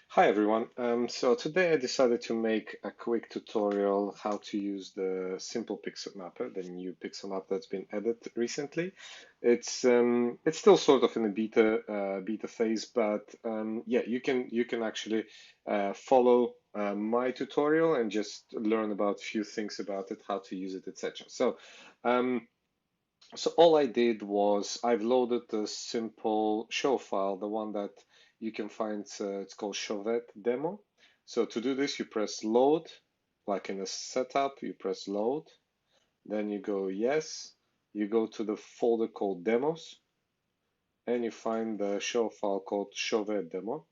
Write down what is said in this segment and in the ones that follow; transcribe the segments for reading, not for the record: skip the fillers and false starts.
Hi everyone. So today I decided to make a quick tutorial how to use the simple pixel mapper, the new pixel map that's been added recently. It's still sort of in the beta phase, but yeah, you can actually follow my tutorial and just learn about a few things about it, how to use it, etc. Um, so all I did was I've loaded the simple show file, the one that you can find, it's called Chauvet demo. So to do this, you press load, like in a setup, you press load, then you go yes, you go to the folder called demos, and you find the show file called Chauvet demo.shw.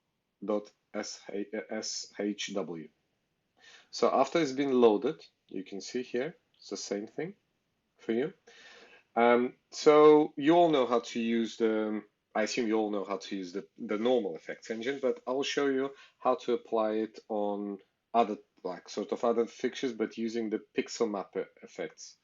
So after it's been loaded, you can see here, it's the same thing for you. So you all know how to use I assume you all know how to use the normal effects engine, but I'll show you how to apply it on other, like sort of other fixtures, but using the pixel mapper effects,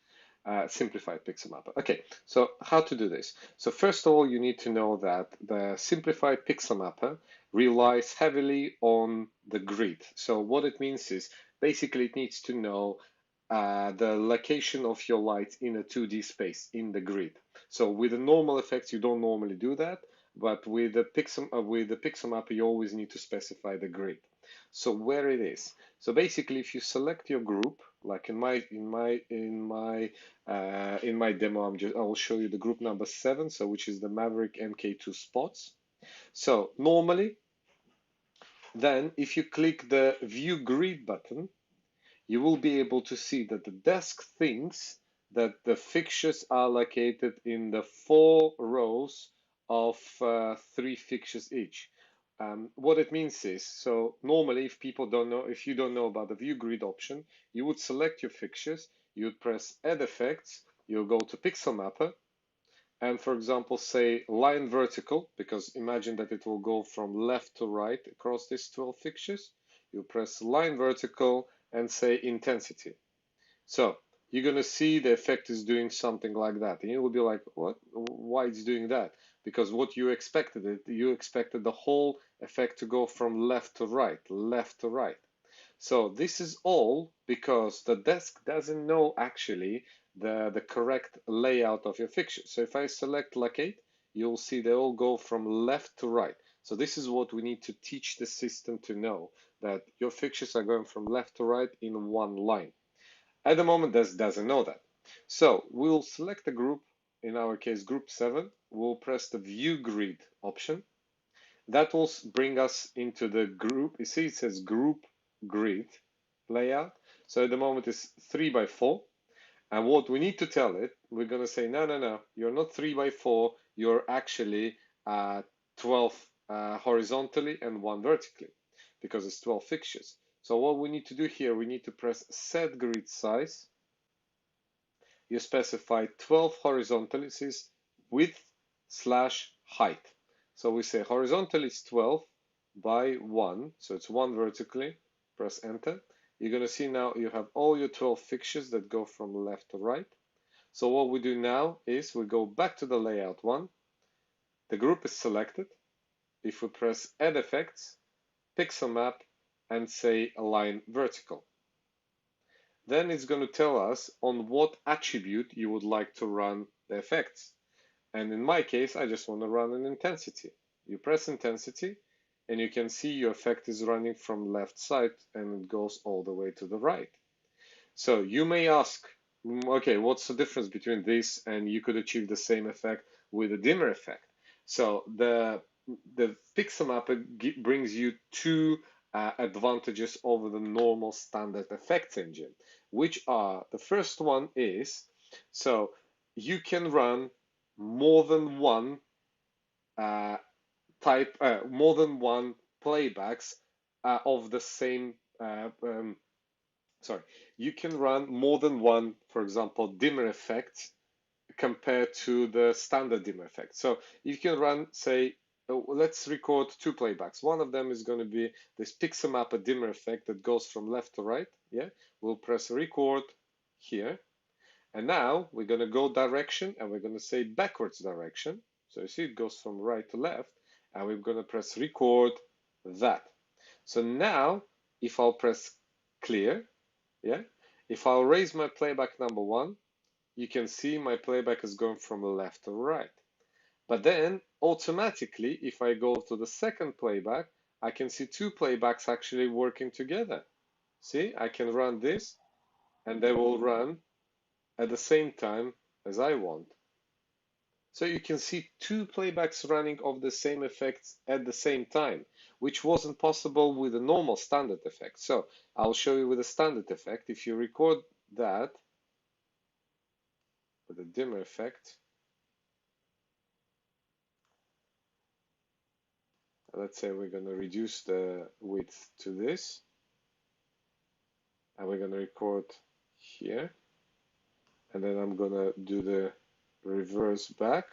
simplified pixel mapper. Okay, so how to do this? So first of all, you need to know that the simplified pixel mapper relies heavily on the grid. So what it means is basically it needs to know the location of your light in a 2D space in the grid. So with the normal effects, you don't normally do that, but with the pixel mapper, you always need to specify the grid. So where it is. So basically, if you select your group, like in my demo, I will show you the group number 7, so which is the Maverick MK2 spots. So normally, then if you click the View Grid button, you will be able to see that the desk thinks that the fixtures are located in the 4 rows of 3 fixtures each. What it means is, so normally if you don't know about the view grid option, you would select your fixtures, you would press add effects, you'll go to pixel mapper, and for example, say line vertical, because imagine that it will go from left to right across these 12 fixtures. You press line vertical and say intensity. So you're going to see the effect is doing something like that. And you will be like, what? Why it's doing that? Because what you expected you expected the whole effect to go from left to right, left to right. So this is all because the desk doesn't know actually the correct layout of your fixture. So if I select locate, you'll see they all go from left to right. So this is what we need to teach the system to know, that your fixtures are going from left to right in one line. At the moment, this doesn't know that. So we'll select a group, in our case, group 7. We'll press the view grid option. That will bring us into the group. You see, it says group grid layout. So at the moment it's 3 by 4. And what we need to tell it, we're going to say, no, you're not 3 by 4. You're actually 12 horizontally and 1 vertically, because it's 12 fixtures. So what we need to do here, we need to press set grid size. You specify 12 horizontally, this is width slash height. So we say horizontal is 12 by 1, so it's 1 vertically, press enter. You're going to see now you have all your 12 fixtures that go from left to right. So what we do now is we go back to the layout one. The group is selected. If we press add effects, pixel map, and say align vertical, then it's going to tell us on what attribute you would like to run the effects. And in my case, I just want to run an intensity. You press intensity, and you can see your effect is running from left side, and it goes all the way to the right. So you may ask, okay, what's the difference between this and you could achieve the same effect with a dimmer effect? So the pixel mapper brings you two advantages over the normal standard effects engine, which are, the first one is, so you can run more than one more than one playbacks of the same sorry, you can run more than one, for example, dimmer effect compared to the standard dimmer effect. So you can run, say, let's record 2 playbacks. One of them is going to be this pixel mapper dimmer effect that goes from left to right. Yeah, we'll press record here. And now we're going to go direction, and we're going to say backwards direction. So you see it goes from right to left, and we're going to press record that. So now, if I'll press clear, yeah, if I'll raise my playback number 1, you can see my playback is going from left to right. But then automatically, if I go to the second playback, I can see 2 playbacks actually working together. See, I can run this and they will run at the same time as I want. So you can see 2 playbacks running of the same effects at the same time, which wasn't possible with a normal standard effect. So I'll show you with a standard effect. If you record that with a dimmer effect, let's say we're going to reduce the width to this, and we're going to record here, and then I'm going to do the reverse back.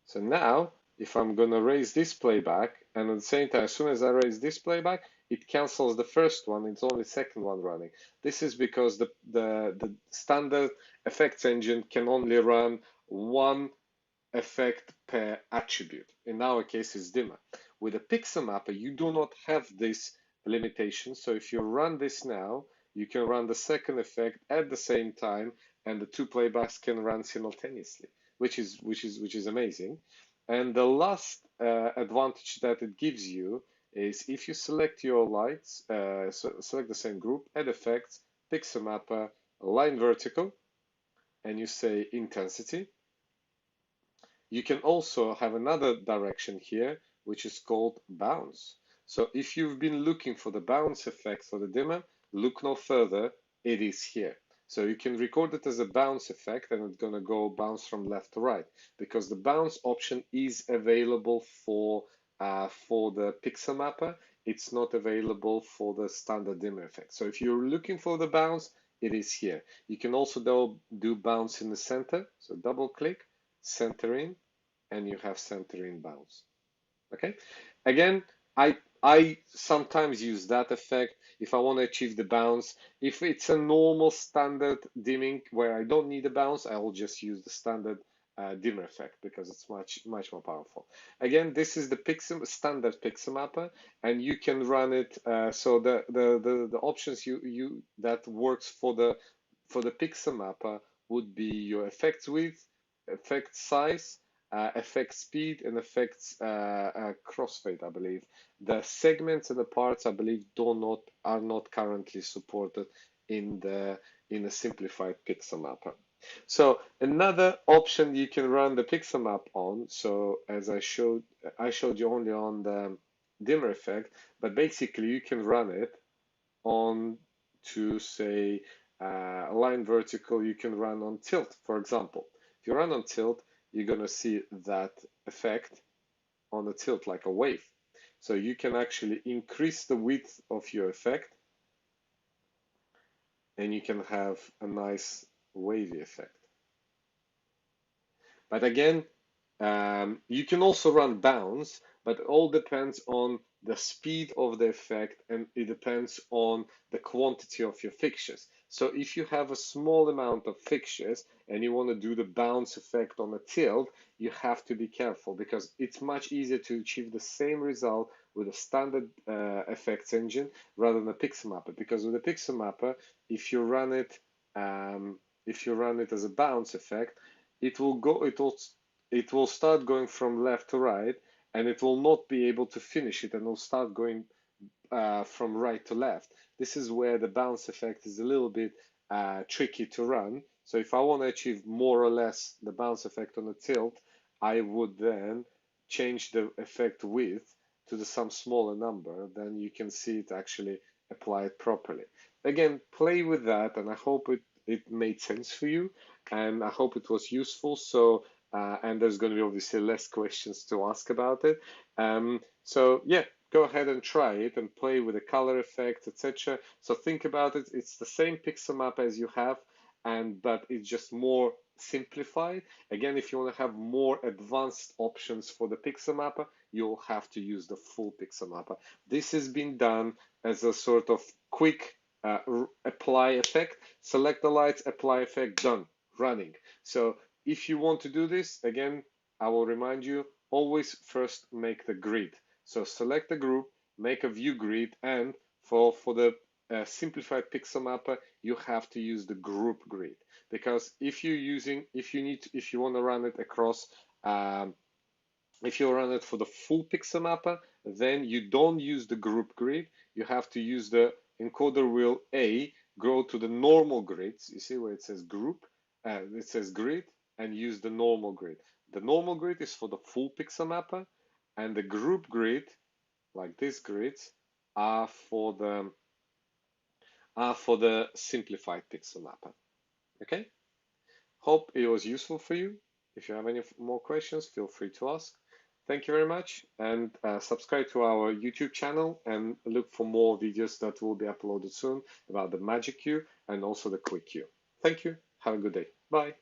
So now, if I'm going to raise this playback, and at the same time, as soon as I raise this playback, it cancels the first one, it's only the second one running. This is because the standard effects engine can only run one effect per attribute. In our case, it's dimmer. With a pixel mapper, you do not have this limitation. So if you run this now, you can run the second effect at the same time, and the 2 playbacks can run simultaneously, which is amazing. And the last advantage that it gives you is if you select your lights, select the same group, add effects, pixel mapper, line vertical, and you say intensity. You can also have another direction here, which is called bounce. So if you've been looking for the bounce effect for the dimmer, look no further, it is here. So you can record it as a bounce effect, and it's going to go bounce from left to right, because the bounce option is available for the pixel mapper. It's not available for the standard dimmer effect. So if you're looking for the bounce, it is here. You can also do bounce in the center. So double click, center in, and you have center in bounce. Okay, again, I sometimes use that effect if I want to achieve the bounce. If it's a normal standard dimming where I don't need a bounce, I will just use the standard dimmer effect because it's much more powerful. Again, this is the standard pixel mapper, and you can run it. So the options that works for the pixel mapper would be your effects width, effect size, effect speed, and effects crossfade, I believe. The segments and the parts, I believe, are not currently supported in the simplified pixel mapper. So another option you can run the pixel map on. So as I showed you only on the dimmer effect, but basically you can run it on to say line vertical. You can run on tilt, for example. If you run on tilt, you're going to see that effect on the tilt like a wave. So you can actually increase the width of your effect, and you can have a nice wavy effect. But again, you can also run bounce, but it all depends on the speed of the effect, and it depends on the quantity of your fixtures. So if you have a small amount of fixtures and you want to do the bounce effect on a tilt, you have to be careful, because it's much easier to achieve the same result with a standard effects engine rather than a pixel mapper. Because with a pixel mapper, if you run it as a bounce effect, it will start going from left to right, and it will not be able to finish it, and will start going from right to left. This is where the bounce effect is a little bit tricky to run. So if I want to achieve more or less the bounce effect on the tilt, I would then change the effect width to some smaller number. Then you can see it actually applied properly. Again, play with that, and I hope it made sense for you, and I hope it was useful. So and there's going to be obviously less questions to ask about it. So yeah, go ahead and try it and play with the color effects, etc. So think about it. It's the same pixel map as you have, but it's just more simplified. Again, if you want to have more advanced options for the pixel mapper, you'll have to use the full pixel mapper. This has been done as a sort of quick apply effect. Select the lights, apply effect, done, running. So if you want to do this, again, I will remind you, always first make the grid. So select a group, make a view grid, and for the simplified pixel mapper, you have to use the group grid, because if you want to run it across, if you run it for the full pixel mapper, then you don't use the group grid. You have to use the encoder wheel A, go to the normal grids. You see where it says group, it says grid, and use the normal grid. The normal grid is for the full pixel mapper, and the group grid, like these grids, are for the simplified pixel mapper. Okay? Hope it was useful for you. If you have any more questions, feel free to ask. Thank you very much, and subscribe to our YouTube channel and look for more videos that will be uploaded soon about the MagicQ and also the QuickQ. Thank you. Have a good day. Bye.